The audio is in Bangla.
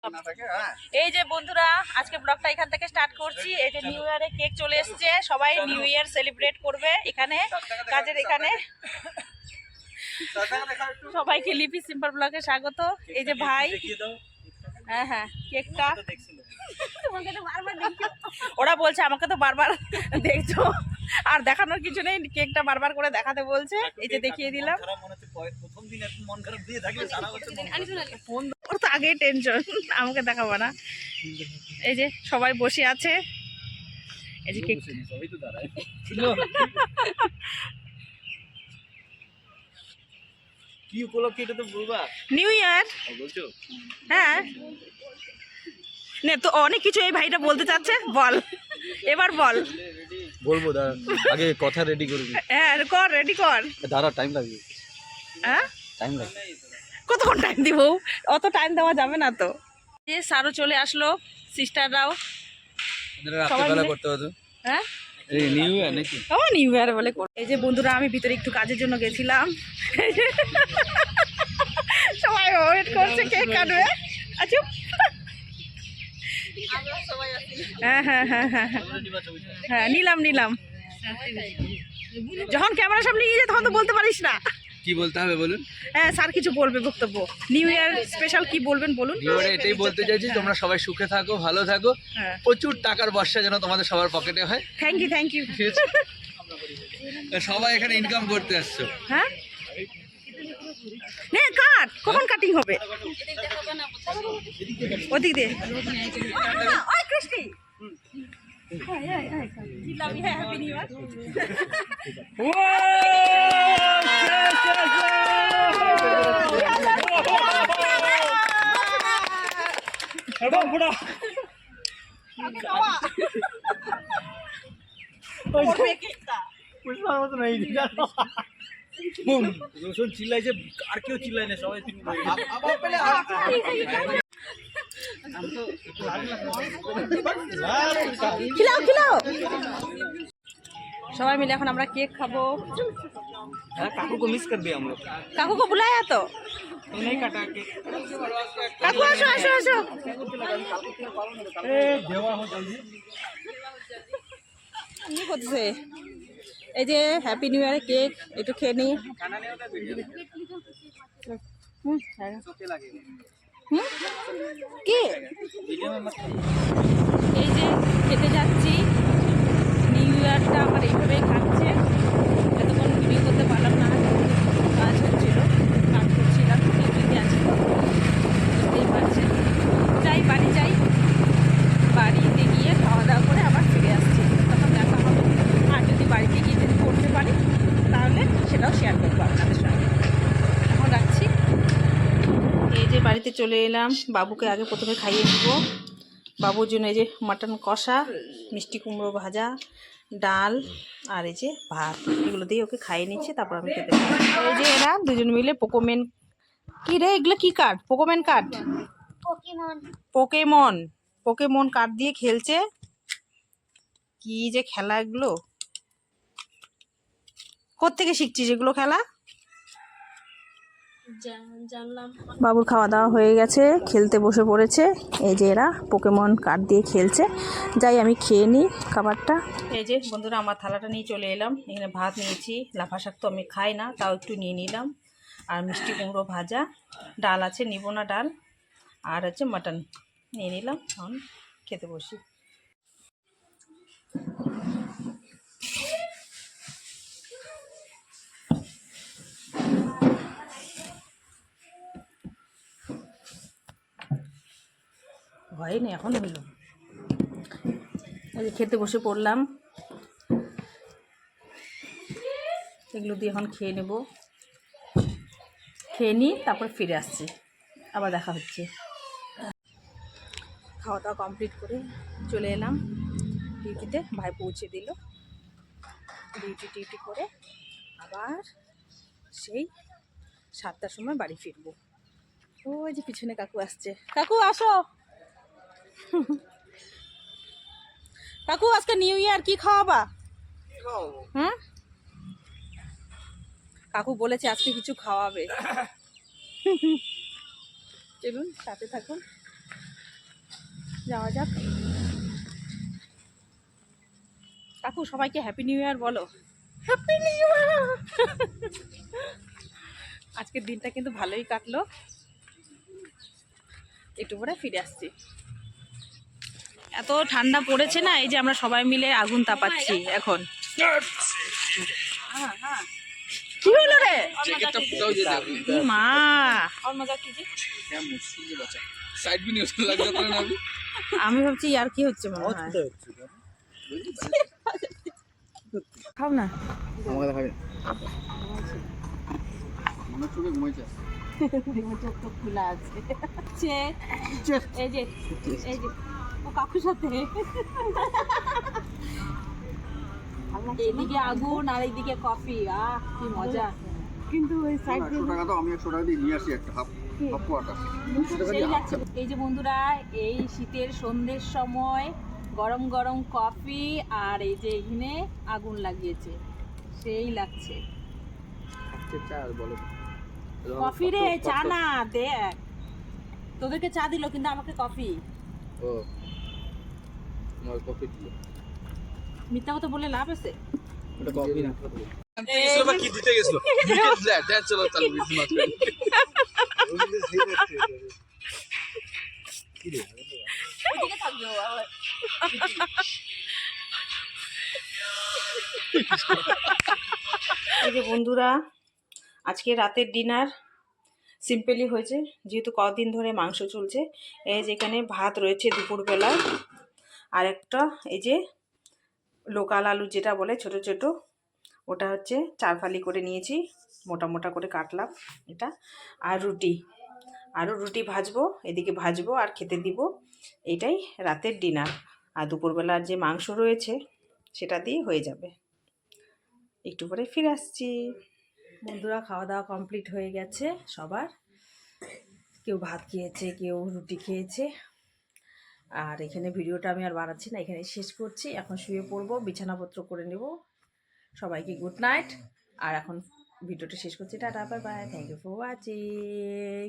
এই যে বন্ধুরা আজকে ব্লগটা এখান থেকে স্টার্ট করছি। এই যে নিউ ইয়ারে কেক চলে এসেছে, সবাই নিউ ইয়ার সেলিব্রেট করবে এখানে কাজের এখানে। সবাইকে লিপি সিম্পল ব্লগে স্বাগত। এই যে ভাই, হ্যাঁ হ্যাঁ কেকটা ওরা বলছে আমাকে তো বারবার দেখছো, আর দেখানোর কিছু নেই, কেকটা বারবার করে দেখাতে বলছে। এই যে দেখিয়ে দিলাম। ওর তো আগেই টেনশন, আমাকে দেখাবো না। এই যে সবাই বসে আছে, এই যে কেক কি উপলক্ষে এটা তো বলবা? New year. বলছো? হ্যাঁ নে তো অনেক কিছু এই ভাইটা বলতে চাচ্ছে, বল এবার বল। বলবো, দাঁড়া আগে কথা রেডি করবি। হ্যাঁ কর, রেডি কর। দাঁড়া, টাইম লাগবে। হ্যাঁ টাইম লাগবে। কতক্ষণ টাইম দিব? অত টাইম দেওয়া যাবে না তো। যে স্যারও চলে আসলো, সিস্টাররাও রাত্রেবেলা করতে হতো। হ্যাঁ এই নিউ ইয়ার নাকি? ও নিউ ইয়ার বলে। এই যে বন্ধুরা আমি ভিতরে একটু কাজের জন্য গেছিলাম, সবাই ওয়েট করছে কেক কাটবে। আচ্ছা হ্যাঁ হ্যাঁ হ্যাঁ হ্যাঁ হ্যাঁ নিলাম নিলাম। যখন ক্যামেরার সামনে নিয়ে যায় তখন তো বলতে পারিস না। কি বলতে হবে বলুন? হ্যাঁ স্যার কিছু বলবে, বক্তব্য নিউ ইয়ার স্পেশাল কি বলবেন বলুন। নিউ ইয়ারে এটাই বলতে চাইছি, তোমরা সবাই সুখে থাকো, ভালো থাকো, প্রচুর টাকার বর্ষা যেন তোমাদের সবার পকেটে হয়। Thank you thank you. সবাই এখানে ইনকাম করতে আসছো। হ্যাঁ নে কাট, কখন কাটিং হবে? ওদিক দে। ওই কৃষ্টি হ্যাপি নিউ ইয়ার। চিল্লাইছে, আর কেউ চিল্লাই না, সবাই খিলাও খিলাও। সবাই মিলে এখন আমরা কেক খাবো। काकू को मिस कर दिया हम लोग। কাকু को बुलाया तो नहीं काटा केक। কাকু আসো আসো আসো। देवा हो जल्दी। কি করতেছে? এই যে হ্যাপি নিউ ইয়ারের কেক একটু খেয়ে নিই। কি এই যে খেতে যাচ্ছি, নিউ ইয়ারটা আমার এইভাবেই খাচ্ছে। এতক্ষণ ভিডিও করতে পারলাম না, কাজ হচ্ছিল, কাজ করছিলাম, ডিউটিতে আছি তো বুঝতেই পারছেন। যাই বাড়ি যাই, বাড়িতে গিয়ে খাওয়া দাওয়া করে আবার ফিরে আসছি, তখন দেখা হবে। আর যদি বাড়িতে গিয়ে যদি করতে পারি তাহলে সেটাও শেয়ার করবো আপনাদের সঙ্গে। এখন রাখছি। এই যে বাড়িতে চলে এলাম, বাবুকে আগে প্রথমে খাইয়ে দিব। বাবুর জন্য এই যে মাটন কষা, মিষ্টি কুমড়ো ভাজা, ডাল আর এই যে ভাত, এগুলো দিয়ে ওকে খাইয়ে নিচ্ছে, তারপর আমি খেতে পারি। এই যে এরা দুজন মিলে পোকোমেন, কি রে এগুলো কি card? Pokemon card, Pokemon Pokemon card দিয়ে খেলছে। কি যে খেলা এগুলো, কোত্থেকে শিখছিস এগুলো খেলা? জানলাম। বাবুর খাওয়া দাওয়া হয়ে গেছে, খেলতে বসে পড়েছে। এই যে এরা পোকেমন কার্ড দিয়ে খেলছে। যাই আমি খেয়ে নিই খাবারটা। এই যে বন্ধুরা আমার থালাটা নিয়ে চলে এলাম। এখানে ভাত নিয়েছি, লাফা শাক তো আমি খাই না, তাও একটু নিয়ে নিলাম। আর মিষ্টি কুমড়ো ভাজা, ডাল আছে, নিব না ডাল, আর হচ্ছে মাটন নিয়ে নিলাম। এখন খেতে বসি। হয়নি, এখন হইল। এই যে খেতে বসে পড়লাম, এগুলো দিয়ে এখন খেয়ে নেব। খেয়ে নিই, তারপর ফিরে আসছি, আবার দেখা হচ্ছে। খাওয়া দাওয়া কমপ্লিট করে চলে এলাম ডিউটিতে। ভাই পৌঁছে দিল, ডিউটি করে আবার সেই 7টার সময় বাড়ি ফিরবো। ওই যে পিছনে কাকু আসছে। কাকু আসো। কাকু আজকে নিউ ইয়ার কি খাওয়াবা? হুম, কাকু বলেছে আজকে কিছু খাওয়াবে। চলুন সাথে থাকুন। যাওয়া যাক। কাকু সবাইকে হ্যাপি নিউ ইয়ার বলো। Happy new year. আজকের দিনটা কিন্তু ভালোই কাটলো, একটু পরে ফিরে আসছি। এত ঠান্ডা পড়েছে না, এই যে আমরা সবাই মিলে আগুন তাপাচ্ছি এখন। কি হলো রে মা? আমি ভাবছি আর কি হচ্ছে মনে হয়। খাও না, আমাকে দেখাবি মনে চোখে ঘুমাইছে খোলা আছে। এই যে এই যে ও কাকুর সাথে এইদিকে আগুন আর এইদিকে কফি, আহ কি মজা। কিন্তু ওই সাইড দিয়ে টাকা তো আমি 100 টাকা দিয়ে নিয়ে আসি একটা হাফ কোয়ার্টার। সেই লাগছে। এই যে বন্ধুরা, এই শীতের সন্ধ্যের সময় গরম গরম কফি আর এই যে এখানে আগুন লাগিয়েছে, সেই লাগছে। কফি রে, চা না, দেখ তোদেরকে চা দিল কিন্তু আমাকে কফি। ও আমার কফি দিল। মিথ্যা কথা বলে লাভ আছে? এটা কফি না, এসব কি দিতে গেছিল? দেখ চলো চলো বিজনেস মাছ করি। কি রে ওইদিকে থাকবে আবার। এই যে বন্ধুরা, আজকে রাতের ডিনার সিম্পলি হয়েছে, যেহেতু কদিন ধরে মাংস চলছে। এই যেখানে ভাত রয়েছে দুপুরবেলা, আর একটা এই যে লোকাল আলু যেটা বলে ছোট ছোট, ওটা হচ্ছে 4 ফালি করে নিয়েছি, মোটা মোটা করে কাটলাম এটা। আর রুটি, আরও রুটি ভাজবো, এদিকে ভাজবো আর খেতে দিব। এটাই রাতের ডিনার। আর দুপুরবেলার যে মাংস রয়েছে সেটা দিয়ে হয়ে যাবে। একটু পরে ফিরে আসছি। বন্ধুরা, খাওয়া দাওয়া কমপ্লিট হয়ে গেছে সবার। কেউ ভাত খেয়েছে, কেউ রুটি খেয়েছে। আর এখানে ভিডিওটা আমি আর বাড়াচ্ছি না, এখানে শেষ করছি। এখন শুয়ে পড়বো, বিছানাপত্র করে নেব। সবাইকে গুড নাইট। আর এখন ভিডিওটা শেষ করছি। টাটা, bye bye, thank you for watching.